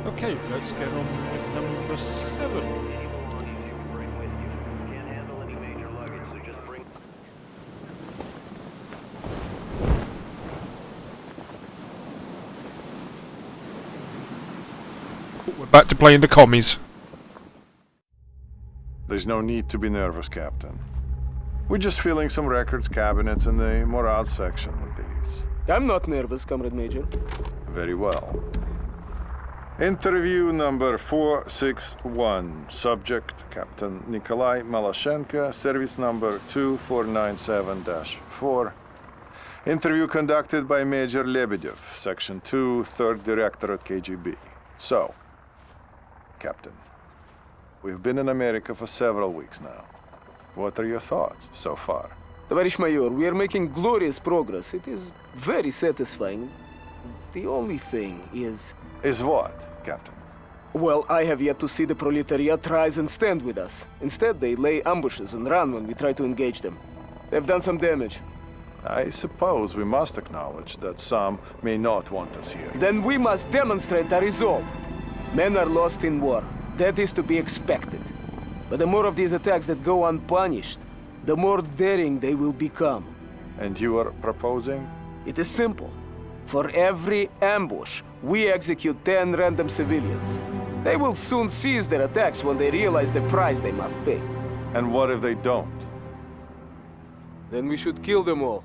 Okay, let's get on with number 7. We're back to playing the commies. There's no need to be nervous, Captain. We're just filling some records cabinets in the morale section with these. I'm not nervous, Comrade Major. Very well. Interview number 461. Subject, Captain Nikolai Malashenko, service number 2497-4. Interview conducted by Major Lebedev, Section 2, 3rd Directorate KGB. So, Captain, we've been in America for several weeks now. What are your thoughts so far? Tоварищ Майор, we are making glorious progress. It is very satisfying. The only thing is... Is what, Captain? Well, I have yet to see the proletariat rise and stand with us. Instead, they lay ambushes and run when we try to engage them. They've done some damage. I suppose we must acknowledge that some may not want us here. Then we must demonstrate our resolve. Men are lost in war. That is to be expected. But the more of these attacks that go unpunished, the more daring they will become. And you are proposing? It is simple. For every ambush, we execute 10 random civilians. They will soon cease their attacks when they realize the price they must pay. And what if they don't? Then we should kill them all.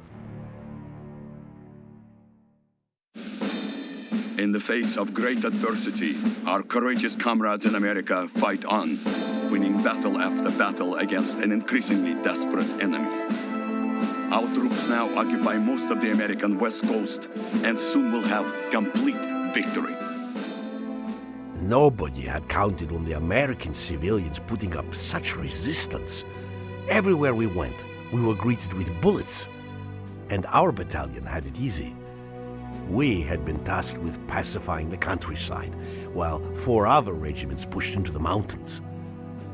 In the face of great adversity, our courageous comrades in America fight on, winning battle after battle against an increasingly desperate enemy. Our troops now occupy most of the American West Coast and soon will have complete victory. Nobody had counted on the American civilians putting up such resistance. Everywhere we went, we were greeted with bullets. And our battalion had it easy. We had been tasked with pacifying the countryside, while 4 other regiments pushed into the mountains.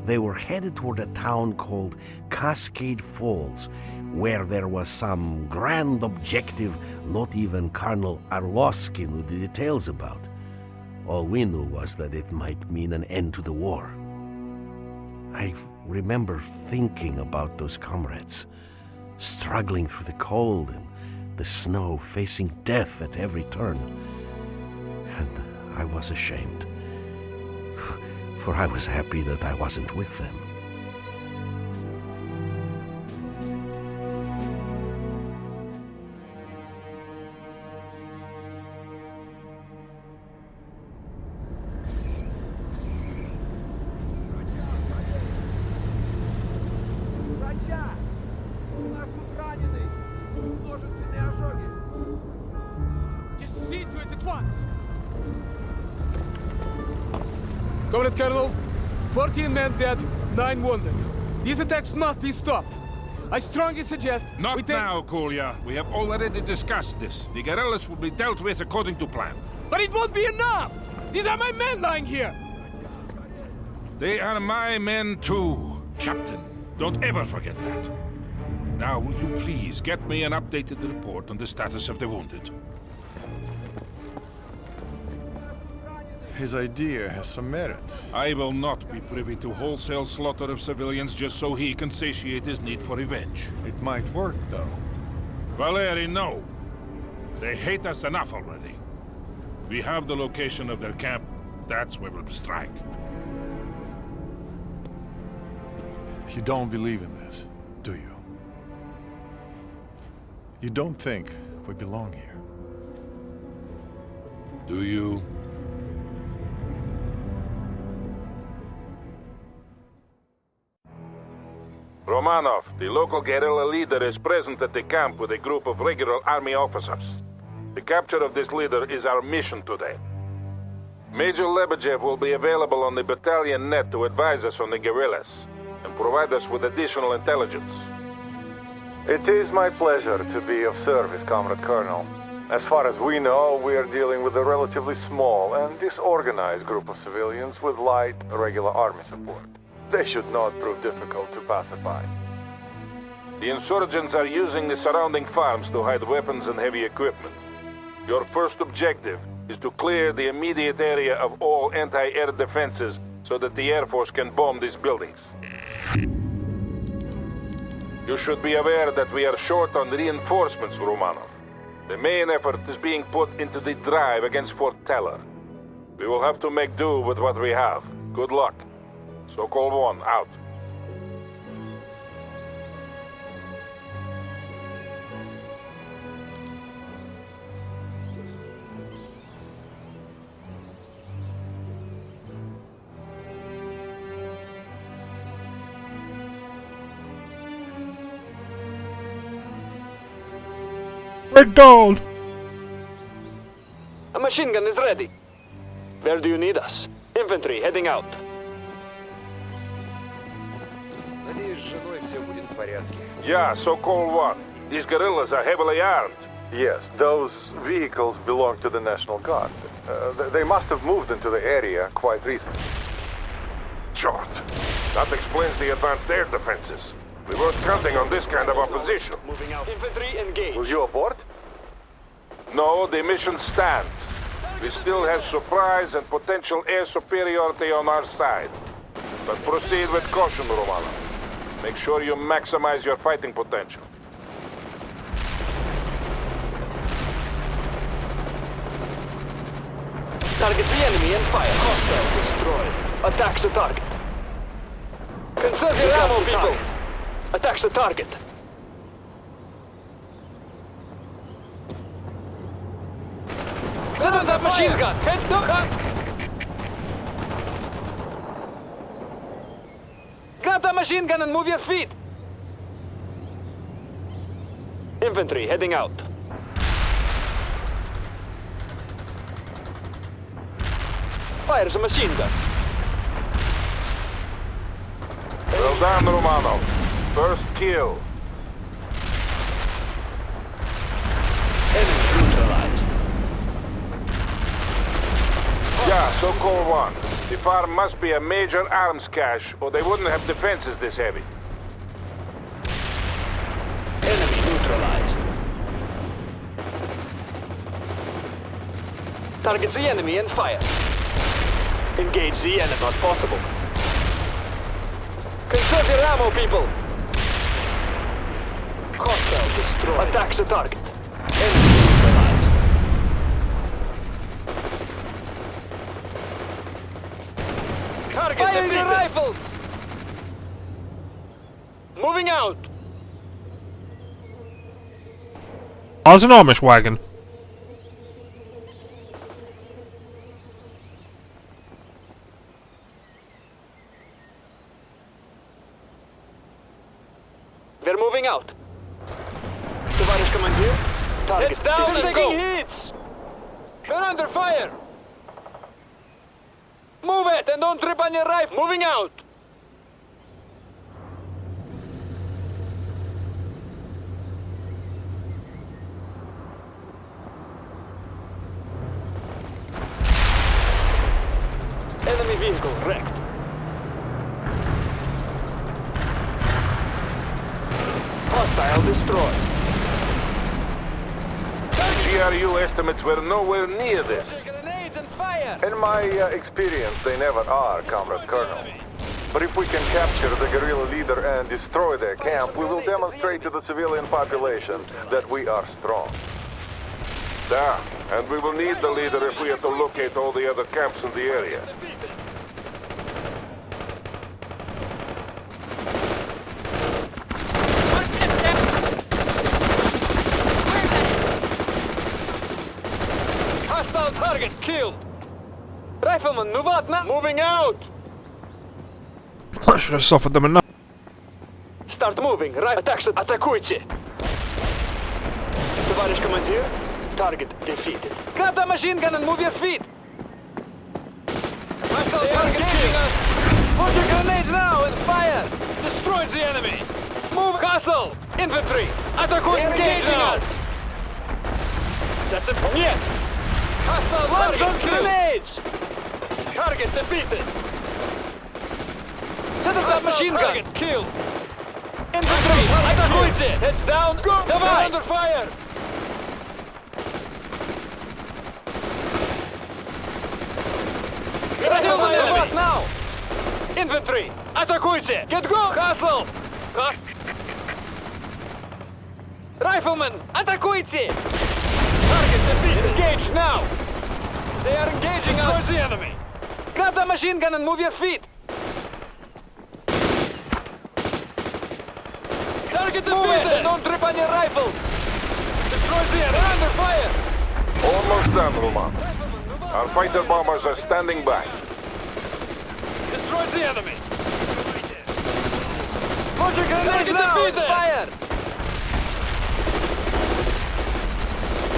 They were headed toward a town called Cascade Falls, where there was some grand objective not even Colonel Arlovsky knew the details about. All we knew was that it might mean an end to the war. I remember thinking about those comrades, struggling through the cold and the snow, facing death at every turn. And I was ashamed, for I was happy that I wasn't with them. Comrade Colonel, 14 men dead, 9 wounded. These attacks must be stopped. I strongly suggest Not now, Kolya. We have already discussed this. The guerrillas will be dealt with according to plan. But it won't be enough! These are my men lying here! They are my men too, Captain. Don't ever forget that. Now, will you please get me an updated report on the status of the wounded? His idea has some merit. I will not be privy to wholesale slaughter of civilians just so he can satiate his need for revenge. It might work, though. Valeri, no. They hate us enough already. We have the location of their camp. That's where we'll strike. You don't believe in this, do you? You don't think we belong here? Do you? Romanov, the local guerrilla leader, is present at the camp with a group of regular army officers. The capture of this leader is our mission today. Major Lebedev will be available on the battalion net to advise us on the guerrillas and provide us with additional intelligence. It is my pleasure to be of service, Comrade Colonel. As far as we know, we are dealing with a relatively small and disorganized group of civilians with light, regular army support. They should not prove difficult to pacify. The insurgents are using the surrounding farms to hide weapons and heavy equipment. Your first objective is to clear the immediate area of all anti-air defenses so that the Air Force can bomb these buildings. You should be aware that we are short on reinforcements, Romanov. The main effort is being put into the drive against Fort Teller. We will have to make do with what we have. Good luck. Sokol 1, out. Breakdown! A machine gun is ready. Where do you need us? Infantry, heading out. Yeah, Sokol 1. These guerrillas are heavily armed. Yes, those vehicles belong to the National Guard. They must have moved into the area quite recently. Short. That explains the advanced air defenses. We weren't counting on this kind of opposition. Moving out. Infantry, engage. Will you abort? No, the mission stands. We still have surprise and potential air superiority on our side. But proceed with caution, Romanov. Make sure you maximize your fighting potential. Target the enemy and fire. Hostile destroyed. Attacks the target. Conserve your ammo, people. Attacks the target. Set up that machine gun. Head up. Grab that machine gun and move your feet. Infantry heading out. Fires a machine gun. Well done, Romanov. First kill. Enemy neutralized. Yeah, Sokol 1. The farm must be a major arms cache, or they wouldn't have defenses this heavy. Enemy neutralized. Target the enemy and fire. Engage the enemy, not possible. Conserve your ammo, people! Hostile destroyed. Attacks the target. Enemy neutralized. Target Fire your rifles! Moving out! There's an Amish wagon. They're moving out. Tavares Commander. Target it's down and taking hits! They're under fire! Move it and don't trip on your rifle! Moving out! Enemy vehicle wrecked. Hostile destroyed. GRU estimates were nowhere near this. Grenades and fire! In my experience, they never are, Comrade Colonel. But if we can capture the guerrilla leader and destroy their camp, we will demonstrate to the civilian population that we are strong. Yeah, and we will need the leader if we have to locate all the other camps in the area. Hostile target killed! Rifleman, move out now! Moving out! I should have suffered them enough. Start moving, right attacks, атакуйте! Товарищ командир, target defeated. Grab that machine gun and move your feet! Hostile target killed! Put your grenades now and fire! Destroy the enemy! Move castle! Infantry! Атакуй! Engage now! That's it! Нет! Hostile target grenades! Target defeated! Set up that machine gun! Target killed! Infantry! Атакуйте! Heads down! Go! Давай! Under fire! What now? Infantry, атакуйте! Get go! Hustle! Riflemen, атакуйте! Target defeated! Engage now! They are engaging us! Towards the enemy! Grab the machine gun and move your feet! Target defeated! Don't trip on your rifles! Destroy the enemy! They're under fire! Almost done, Roman. Our fighter bombers are standing by. Destroy the enemy! Put your grenades now! Fire!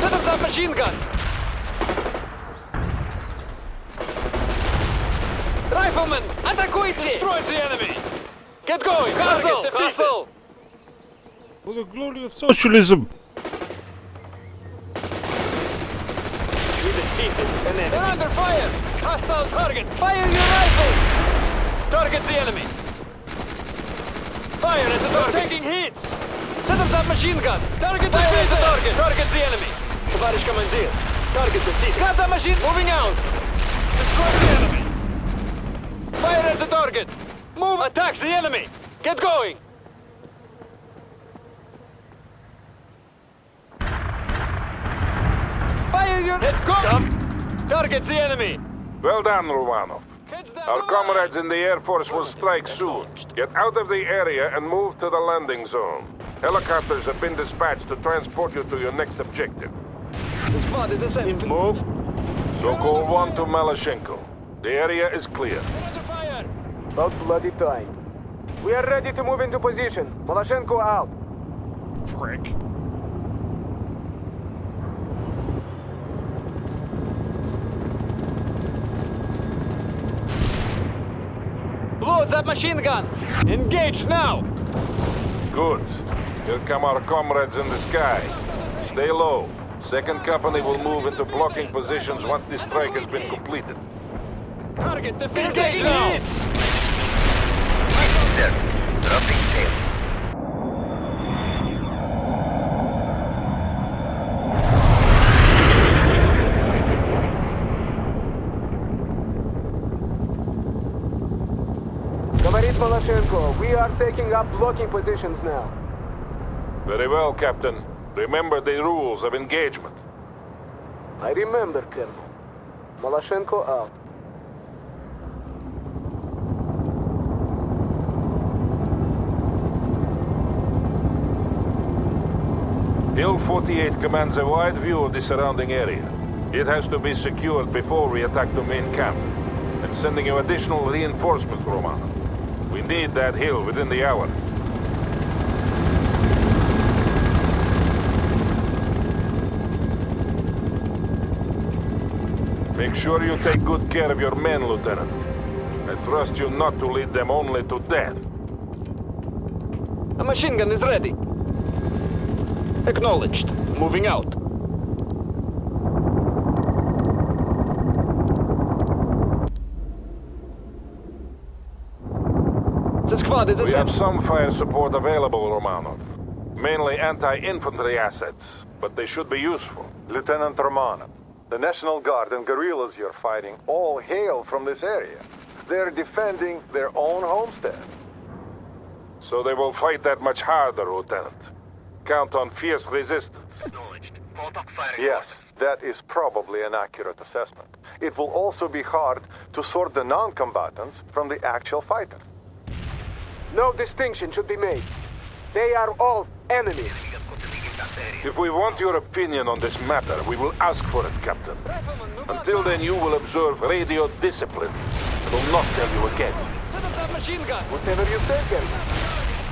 Set up that machine gun! Riflemen, атакуйте! Destroy the enemy! Get going! Hustle! For the glory of socialism! They're under fire! Hostile target! Fire your rifles! Target the enemy! Fire at the target! Taking hits! Set up that machine gun! Target the target! Target the enemy! Товарищ командир! Target defeated! Grab that machine! Moving out! Destroy the enemy! Fire at the target! Move! Attack the enemy! Get going! Fire your... Let's go! Target the enemy! Well done, Romanov. Heads down! Our comrades in the Air Force will strike soon. Get out of the area and move to the landing zone. Helicopters have been dispatched to transport you to your next objective. Spotted this enemy. Move. Sokol 1 to Malashenko. The area is clear. Under fire! About bloody time. We are ready to move into position. Malashenko out. Prick. Load that machine gun! Engage now! Good. Here come our comrades in the sky. Stay low. Second company will move into blocking positions once the strike has been completed. Target defeated! Engage now! Говорит Malashenko, we are taking up blocking positions now. Very well, Captain. Remember the rules of engagement. I remember, Colonel. Malashenko out. Hill 48 commands a wide view of the surrounding area. It has to be secured before we attack the main camp. I'm sending you additional reinforcements, Roman. We need that hill within the hour. Make sure you take good care of your men, Lieutenant. I trust you not to lead them only to death. A machine gun is ready. Acknowledged. Moving out. The squad is We have some fire support available, Romanov. Mainly anti-infantry assets, but they should be useful. Lieutenant Romanov, the National Guard and guerrillas you're fighting all hail from this area. They're defending their own homestead. So they will fight that much harder, Lieutenant. Count on fierce resistance. Yes, that is probably an accurate assessment. It will also be hard to sort the non-combatants from the actual fighters. No distinction should be made. They are all enemies. If we want your opinion on this matter, we will ask for it, Captain. Until then, you will observe radio discipline. I will not tell you again. Set up that machine gun! Whatever you say, Colonel.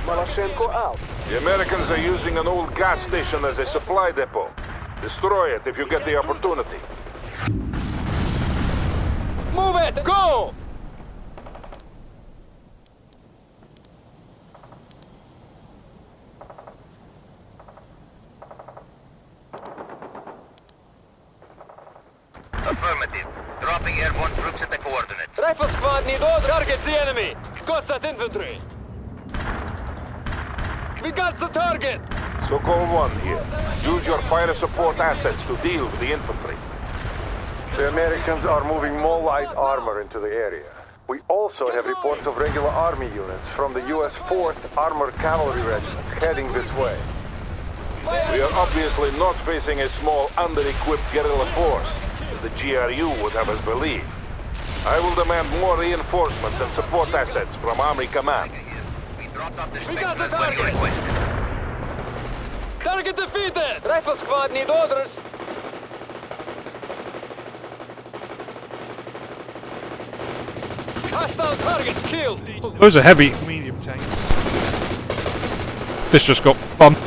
Malashenko out. The Americans are using an old gas station as a supply depot. Destroy it if you get the opportunity. Move it! Go! Affirmative. Dropping airborne troops at the coordinates. Rifle squad need all target the enemy! Scots that infantry! We got the target! Sokol 1 here. Use your fire support assets to deal with the infantry. The Americans are moving more light armor into the area. We also have reports of regular army units from the U.S. 4th Armored Cavalry Regiment heading this way. We are obviously not facing a small, under-equipped guerrilla force, as the GRU would have us believe. I will demand more reinforcements and support assets from Army Command. We dropped off the We got the specialist when you target. requested. Target defeated! Rifle squad need orders. Hostile target killed. Those are heavy medium tanks. This just got fun. We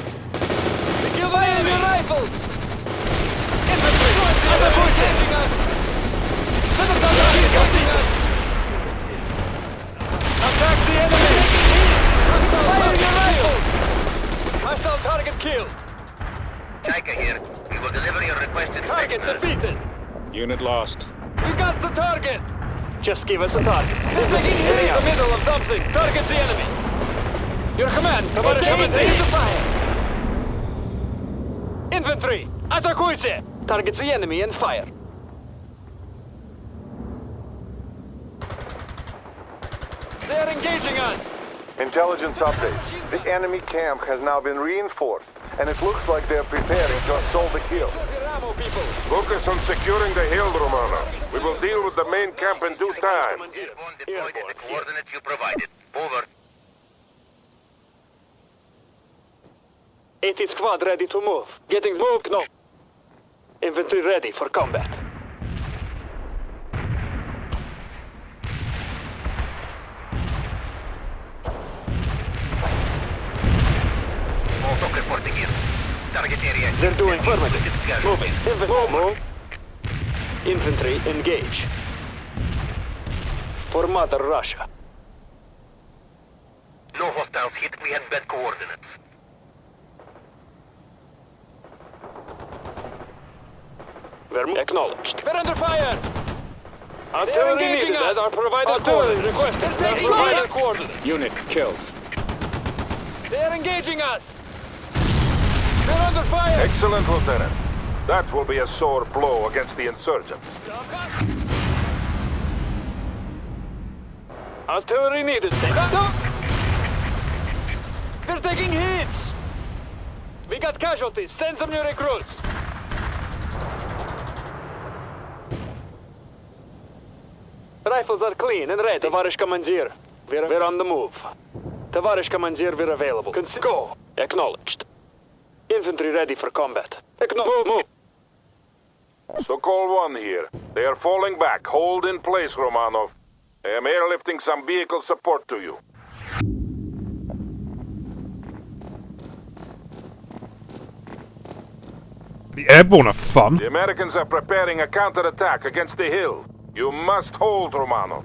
killed the enemy rifles. Infantry. Other boys hitting us. Citizen target hitting us. Attack the enemy. Fire your rifles. Hostile target killed. Chaika here. We will deliver your requested Target specimen. defeated. Unit lost. We got the target. Just give us a target. This is in the middle of something. Target the enemy. Your command, товарищ командир. Infantry, атакуйте. Target the enemy and fire. They are engaging us. Intelligence update. The enemy camp has now been reinforced, and it looks like they're preparing to assault the hill. Show your ammo, people. Focus on securing the hill, Romano. We will deal with the main camp in due time. Airborne deployed at the coordinates you provided. Over. 80 squad ready to move. Getting moved, no. Infantry ready for combat. Molotov reporting here. Target area. They're doing affirmative. Discuss. Moving. Move. Infantry engage. For Mother Russia. No hostiles hit. We have bad coordinates. We're acknowledged. We're under fire! Artillery needed as our provided coordinates. Requested as our provided coordinates. Unit killed. They're engaging us! They're under fire! Excellent, Lieutenant. That will be a sore blow against the insurgents. Artillery needed. They're taking hits! We got casualties. Send some new recruits. Rifles are clean and ready. Товарищ командир, we're on the move. Товарищ командир, we're available. Go. Acknowledged. Infantry ready for combat. Move. Sokol 1 here. They are falling back. Hold in place, Romanov. I am airlifting some vehicle support to you. The airborne are fun. The Americans are preparing a counterattack against the hill. You must hold, Romanov.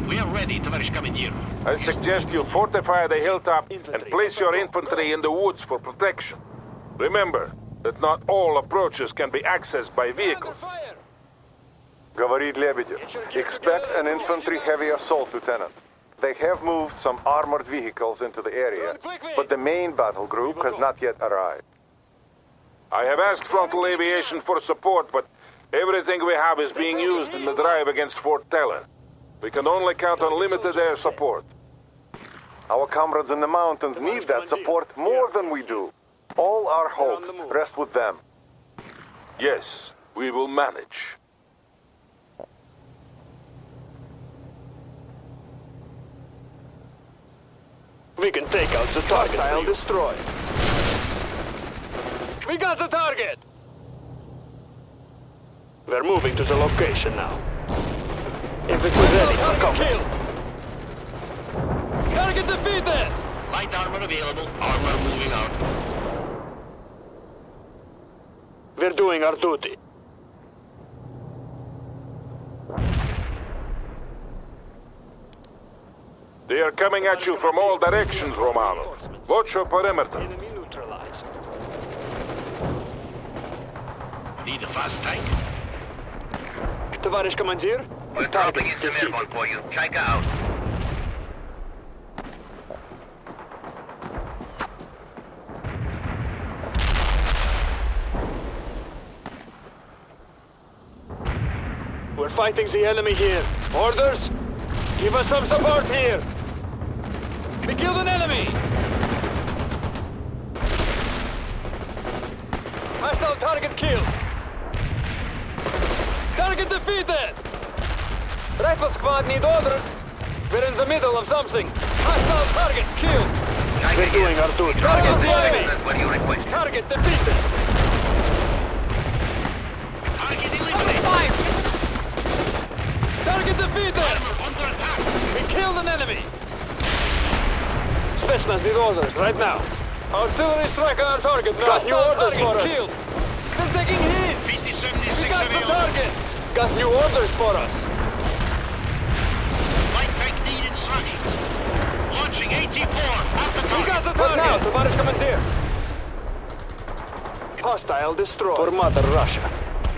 We are ready, товарищ командир. I suggest you fortify the hilltop and place your infantry in the woods for protection. Remember that not all approaches can be accessed by vehicles. Говорит Лебедев. Expect an infantry heavy assault, Lieutenant. They have moved some armored vehicles into the area, but the main battle group has not yet arrived. I have asked Frontal Aviation for support, but everything we have is being used in the drive against Fort Teller. We can only count on limited air support. Our comrades in the mountains need that support more than we do. All our hopes rest with them. Yes, we will manage. We can take out the target. I'll destroy. We got the target! We're moving to the location now. Infantry ready for combat. Target defeated! Light armor available. Armor moving out. We're doing our duty. They are coming at you from all directions, Romano. Watch your perimeter. Enemy neutralized. Need a fast tank? Товарищ командир, We're dropping in some airborne for you. Chaika out. We're fighting the enemy here. Orders? Give us some support here. We killed an enemy. Hostile target killed. Target defeated. Rifle squad need orders. We're in the middle of something. Hostile target killed. We're doing our duty. Target the enemy. What do you request? Target defeated. Target eliminated. Target defeated. Under attack. We killed an enemy. Specialists need orders right now. Artillery strike on our target now. Got new orders for us. Killed. They're taking hits. 50-76 We got the target. Got new orders for us. Light tank need instructions. Launching AT-4. After We got the target. Now, Tavarish Commander. Hostile destroyed. For Mother Russia.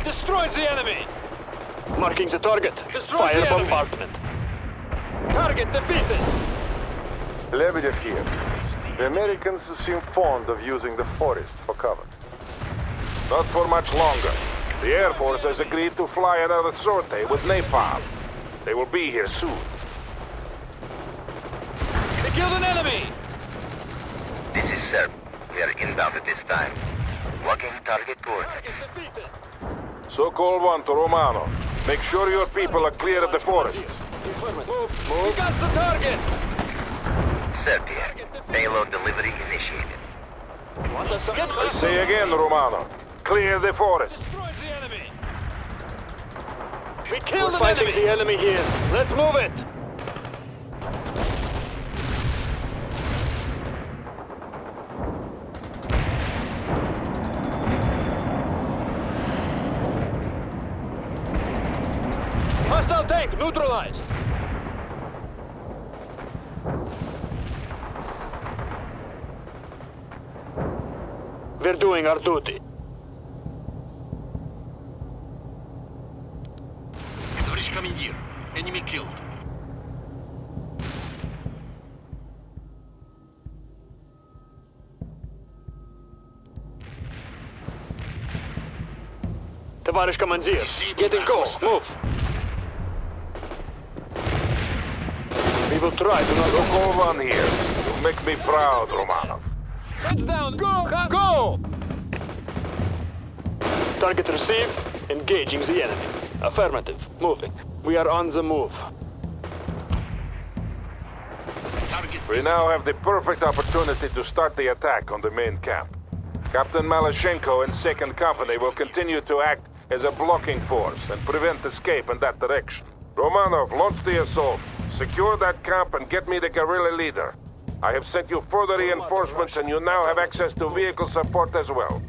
Destroyed the enemy. Marking the target. Fire bombardment. Target defeated. Lebedev here. The Americans seem fond of using the forest for cover. Not for much longer. The Air Force has agreed to fly another sortie with napalm. They will be here soon. They killed an enemy. This is Serb. We are inbound at this time. Walking target Target coordinates. defeated. Sokol 1 to Romano. Make sure your people are clear of the forests. Move. We got the target. Serb here. Payload delivery initiated. I say again, Romano. Clear the forest. Destroyed the enemy. We killed an enemy. The enemy here. Let's move it. Hostile tank neutralized. We're doing our duty. Tоварищ командир. Enemy killed. Товарищ командир, getting go. Move. We will try to not... Sokol 1 here. You make me proud, Romanov. Heads down. Go. Go. Target received. Engaging the enemy. Affirmative. Moving. We are on the move. We now have the perfect opportunity to start the attack on the main camp. Captain Malashenko and 2nd Company will continue to act as a blocking force and prevent escape in that direction. Romanov, launch the assault. Secure that camp and get me the guerrilla leader. I have sent you further reinforcements and you now have access to vehicle support as well.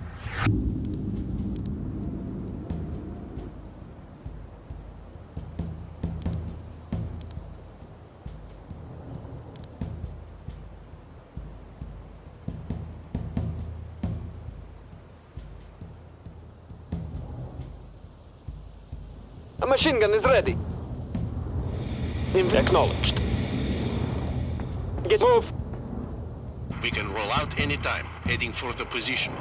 A machine gun is ready. Acknowledged. Get move. We can roll out anytime, heading for the position.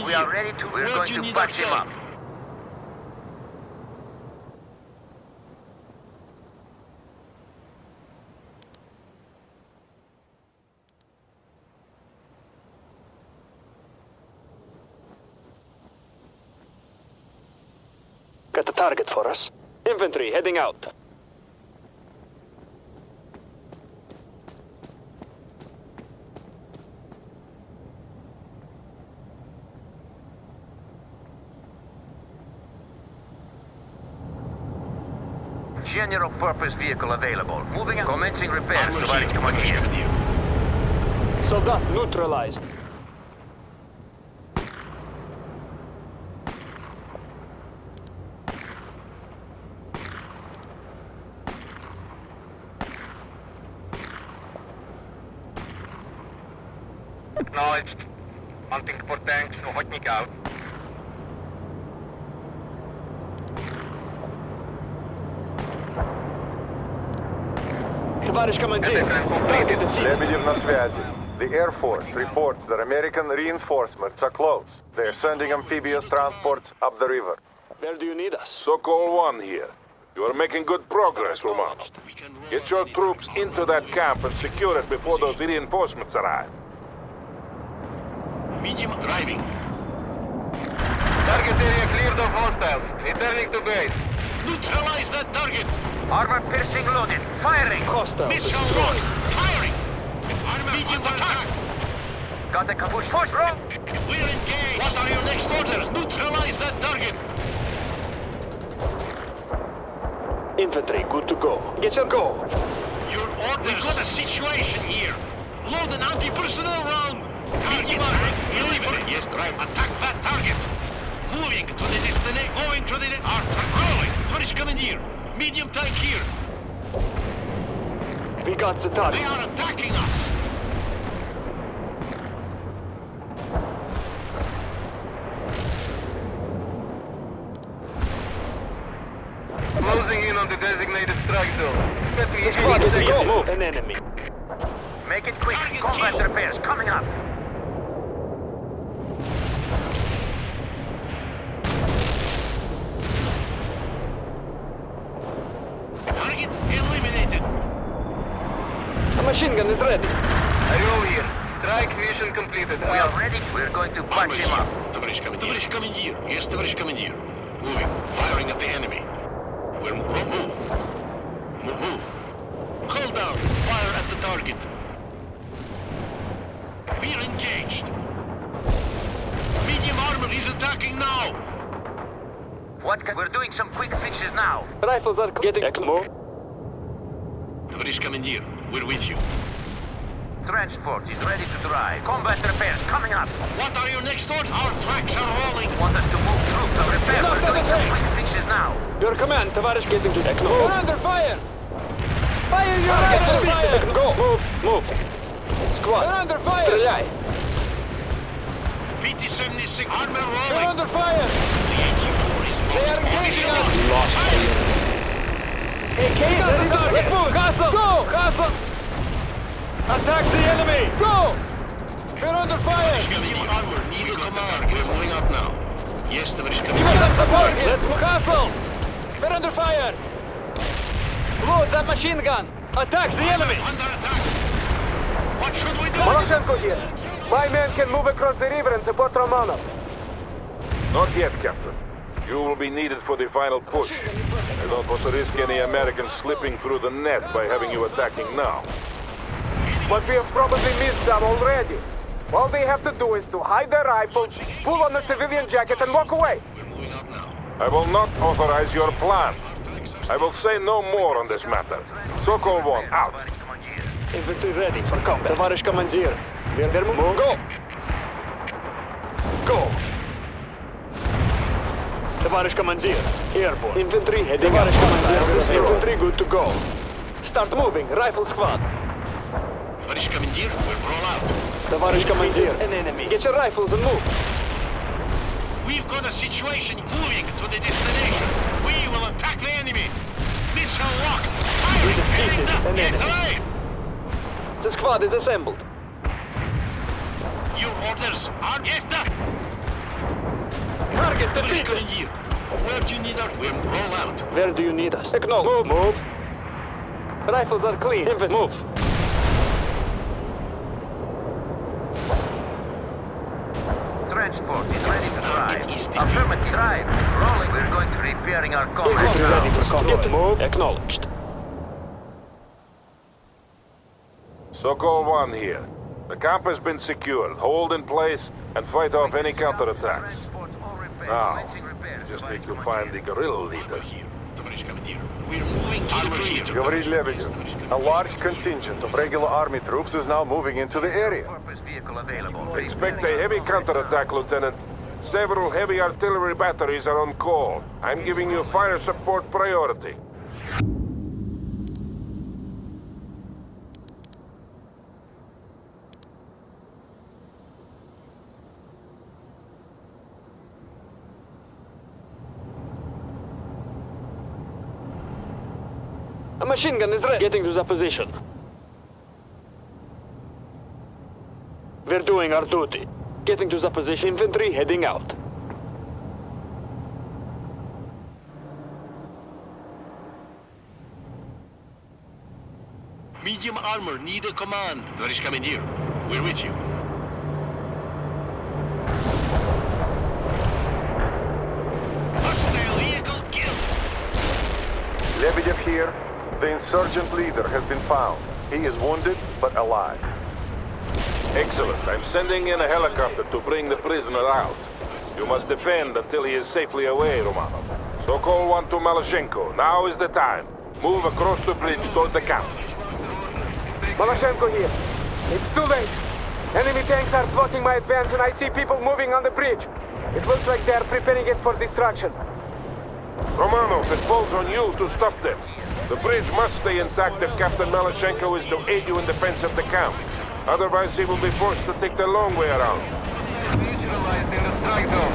We are ready to... We're going to back him up. Got the target for us. Infantry heading out. General purpose vehicle available. Moving and commencing repairs. Tavarish Commander. Soldat neutralized. Acknowledged. Hunting for tanks, охотник out. Товарищ командир, target defeated. Lebedev на связи. The Air Force reports that American reinforcements are close. They're sending amphibious transports up the river. Where do you need us? Sokol 1 here. You are making good progress, Romanov. Get your troops into that camp and secure it before those reinforcements arrive. Medium driving. Target area cleared of hostiles. Returning to base. Neutralize that target! Armor piercing loaded. Firing. Hostile Missile destroyed. launch! Firing! Armor medium attack! Got a caboose. Push, bro. We're engaged! What are your next orders? Neutralize that target! Infantry, good to go. Get your go. Your orders! We've got a situation here! Load an anti-personnel round! Target rank eliminated! Yes, drive. Attack that target! Moving to the destination. Going to the... Our going! Tоварищ командир! Medium tank here! We got the They target. are attacking us! Closing in on the designated strike zone. Expect me Squad, any good to go. second. Move. An enemy. Make it quick. Target Combat killed. repairs coming up. Target eliminated! A machine gun is ready. Орел here. Strike mission completed. We are ready. We're going to punch him up. Товарищ командир! Товарищ командир! Yes, товарищ командир! Moving. Firing at the enemy. We're move. Move. Hold down. Fire at the target. We're engaged. Medium armor is attacking now. We're doing some quick fixes now. Rifles are getting ECMO. Товарищ командир, we're with you. Transport is ready to drive. Combat repairs coming up. What are your next orders? Our tracks are rolling. Want us to move troops and repair? We're doing some quick fixes now. Your command, товарищ, getting to ECMO. We're under fire! Fire your under fire! Go! Move! Squad! We're under fire! Стреляй! 50-76 armor We're rolling. under fire! The 84 is They are engaging us! We lost. AK, ready to target! Castle! Go! Castle! Attack the enemy! Go! We're under fire! Medium armor, needle command. We're moving up now. Yes, товарищ Give командир. us support! Let's move! Castle! We're under fire! Load that machine gun! Attack the enemy! Under attack. What should we do? Poroshenko here. My men can move across the river and support Romanov. Not yet, Captain. You will be needed for the final push. I don't want to risk any Americans slipping through the net by having you attacking now. But we have probably missed some already. All they have to do is to hide their rifles, pull on the civilian jacket and walk away. We're moving up now. I will not authorize your plan. I will say no more on this matter. Sokol 1, out. Infantry ready for combat. Товарищ командир. We're moving. Go! Go! Товарищ командир. Airborne. Infantry heading up. Infantry good to go. Start moving. Rifle squad. Товарищ командир, we're roll out. Товарищ командир. An enemy. Get your rifles and move. We've got a situation moving to the destination. We will attack the enemy. Missile lock. Firing. defeated Heading up. an Yes, enemy. away. The squad is assembled. Your orders are yes, sir. Target Товарищ defeated. командир, where do you need our... We're roll out. Where do you need us? Acknowledge. Move. Rifles are clean. Infantry. Move. Transport is ready to drive. Target is Affirmative. Drive. Rolling. We're going to repairing our combat Infantry ready for now. combat. Move. Acknowledged. Sokol 1 here. The camp has been secured. Hold in place and fight off any counterattacks. Now, just need to find the guerrilla leader. Here, товарищ командир. We're moving to the crater. Говорит Lebedev. A large contingent of regular army troops is now moving into the area. Purpose vehicle available. Expect a heavy counterattack, Lieutenant. Several heavy artillery batteries are on call. I'm giving you fire support priority. A machine gun is ready. Getting to the position. We're doing our duty. Getting to the position. Infantry heading out. Medium armor, need a command. Tоварищ командир, we're with you. Hostile vehicle killed. Lebedev here. The insurgent leader has been found. He is wounded, but alive. Excellent. I'm sending in a helicopter to bring the prisoner out. You must defend until he is safely away, Romanov. So call one to Maloshenko. Now is the time. Move across the bridge toward the camp. Maloshenko here. It's too late. Enemy tanks are blocking my advance and I see people moving on the bridge. It looks like they are preparing it for destruction. Romanov, it falls on you to stop them. The bridge must stay intact if Captain Maloshenko is to aid you in defense of the camp. Otherwise, he will be forced to take the long way around. Neutralized in the strike zone.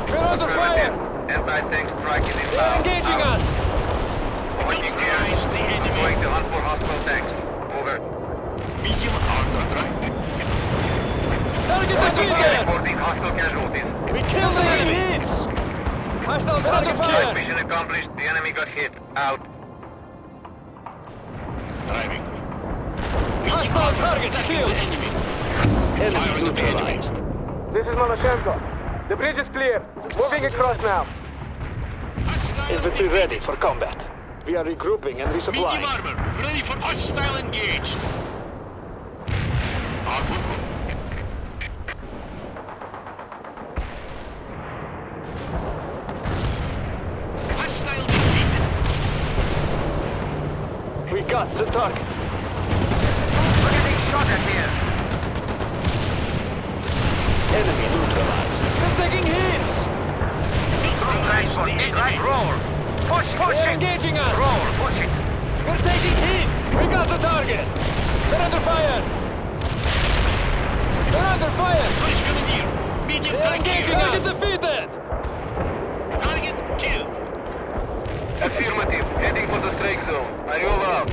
We're under fire! Anti-tank strike is They're inbound. engaging us! Pointing here. Going to hunt for hostile tanks. Over. Medium armor, right? Target defeated! Reporting hostile casualties. We killed the enemy! Hostile target Strike fire! mission accomplished. The enemy got hit. Out. Driving. Hostile target killed! Enemy neutralized. This is Maloshenko. The bridge is clear. Moving across now. Infantry ready for combat. We are regrouping and Medium resupplying. armor, ready for hostile engaged. Armor. Hostile defeated. We got the target. We're getting shot at here. Enemy neutralized. We're taking hits! Strong transport. Right, roll. Push They're it. engaging us! Roll, push it. We're taking hits! We got the target! They're under fire! They're under fire! Tоварищ командир, medium They're tank engaging here. us! Target defeated! Target killed. Affirmative. Heading for the strike zone. Are you allowed?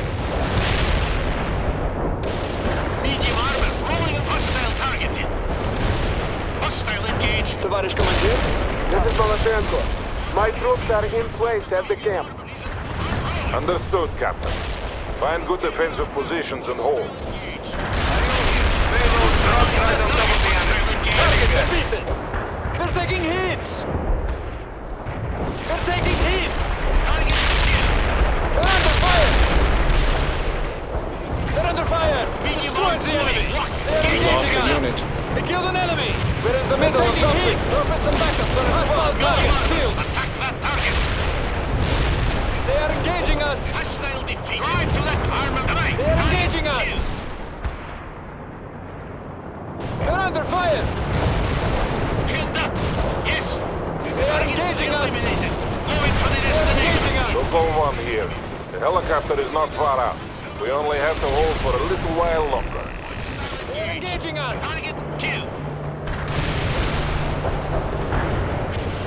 Medium armor, rolling on hostile targeted. Hostile engaged. Товарищ командир, This is Maloshenko. My troops are in place at the camp. Understood, Captain. Find good defensive positions and hold. Payload drop right on top of the enemy. target defeated! We're taking hits! We're taking hits! Target killed. They're under fire! They're under fire! Medium Destroyed armor the enemy! moving. They're engaging us! We killed an enemy! We're in the middle of something! Drop some backup! They're hostile target killed! Attack that target. They are engaging us! Hostile defeated. Right to that armor right. They are Target engaging us. killed. They're under fire! Pinned up. Yes. They are engaging us! Eliminated. Going for the They are destination. engaging us! Local one here. The helicopter is not far out. We only have to hold for a little while longer. They are engaging us! Target killed.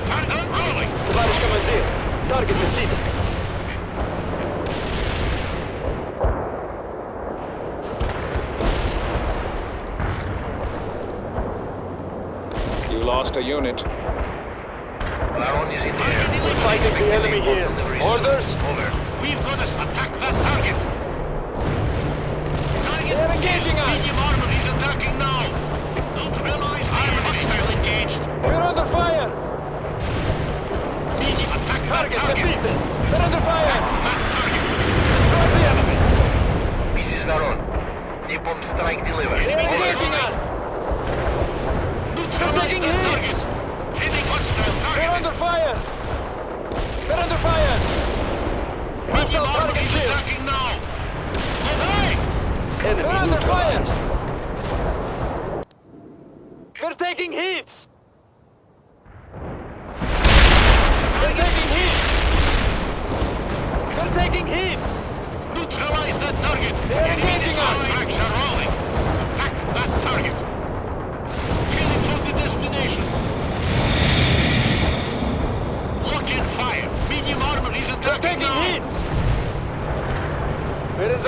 Target rolling. Товарищ командир, таргет defeated. You lost a unit. Baron is in the air. We're fighting the enemy here. Orders? Over. We've got to attack that target. Target They're engaging us. medium armor is attacking now. Neutralize armor hostile engaged. We're under fire! Medium attack that Target target. defeated! They're under fire! That target. Destroy the enemy! This is Baron. Nippon strike delivered. They're Over. engaging us! Neutralize taking that hits. target. Heading hostile They're target. under fire! They're under fire! Medium Hostile armor target is killed! attacking now. Hey! They're under fire! We're taking hits! We're taking hits! We're taking hits! Neutralize that target. They're engaging us. Tracks are rolling. Attack that target. Killing for the destination. Lock and fire. Medium armor is We're attacking taking now. hits!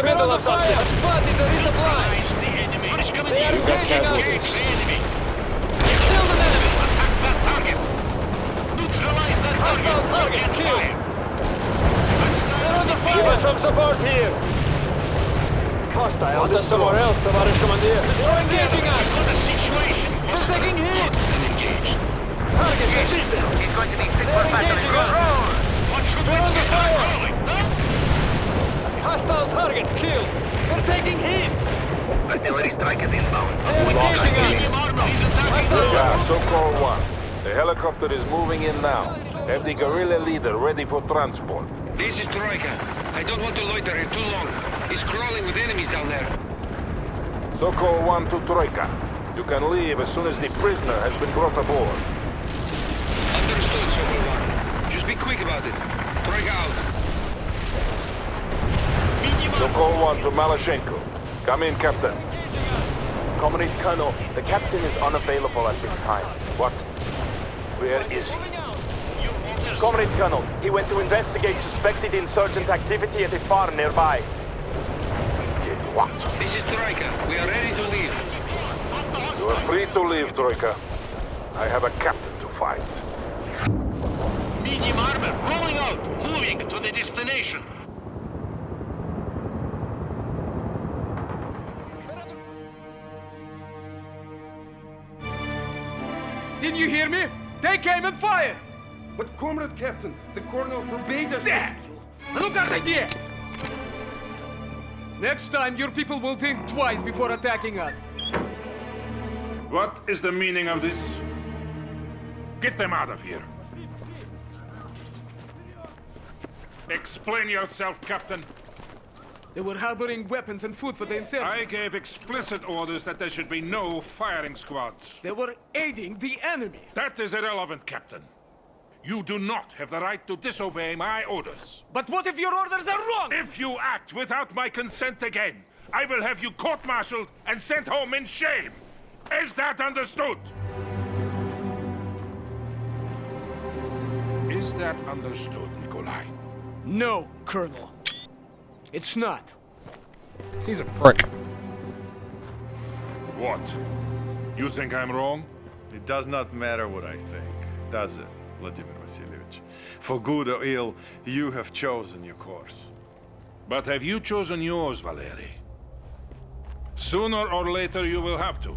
the middle of something. Spotted the resupply. The enemy. They are engaging us. Engage the enemy. Kill the enemy. Attack that target. Neutralize that Hostile target. target killed. They're under fire. Give us some support here. Hostile destroyed. Somewhere else, Tavarish Commander. They're engaging us. Got a situation. They're taking hit. And engaged. Target persistent. It's going to be fit They're for battle. engaging us. What should They're we under get? fire. Rolling. Hostile target killed. They're taking hit. Artillery strike is inbound. They're engaging us. Yeah, so-called one. The helicopter is moving in now. Have the guerrilla leader ready for transport. This is Troika. I don't want to loiter here too long. He's crawling with enemies down there. So-called one to Troika. You can leave as soon as the prisoner has been brought aboard. Understood, Sokol 1. Just be quick about it. Troika out. So-called one to Malashenko. Come in, Captain. Comrade Colonel, the captain is unavailable at this time. What? Where is he? Comrade Colonel, he went to investigate suspected insurgent activity at a farm nearby. Did what? This is Troika. We are ready to leave. You are free to leave, Troika. I have a captain to find. Medium armor rolling out, moving to the destination. Didn't you hear me? They came and fired! But Comrade Captain, the Colonel forbade us... Damn you! I don't got an idea! Next time, your people will think twice before attacking us. What is the meaning of this? Get them out of here. Explain yourself, Captain. They were harboring weapons and food for the insurgents. I gave explicit orders that there should be no firing squads. They were aiding the enemy. That is irrelevant, Captain. You do not have the right to disobey my orders. But what if your orders are wrong? If you act without my consent again, I will have you court-martialed and sent home in shame. Is that understood? Is that understood, Nikolai? No, Colonel. It's not. He's a prick. What? You think I'm wrong? It does not matter what I think, does it, Vladimir Vasilievich? For good or ill, you have chosen your course. But have you chosen yours, Valery? Sooner or later you will have to.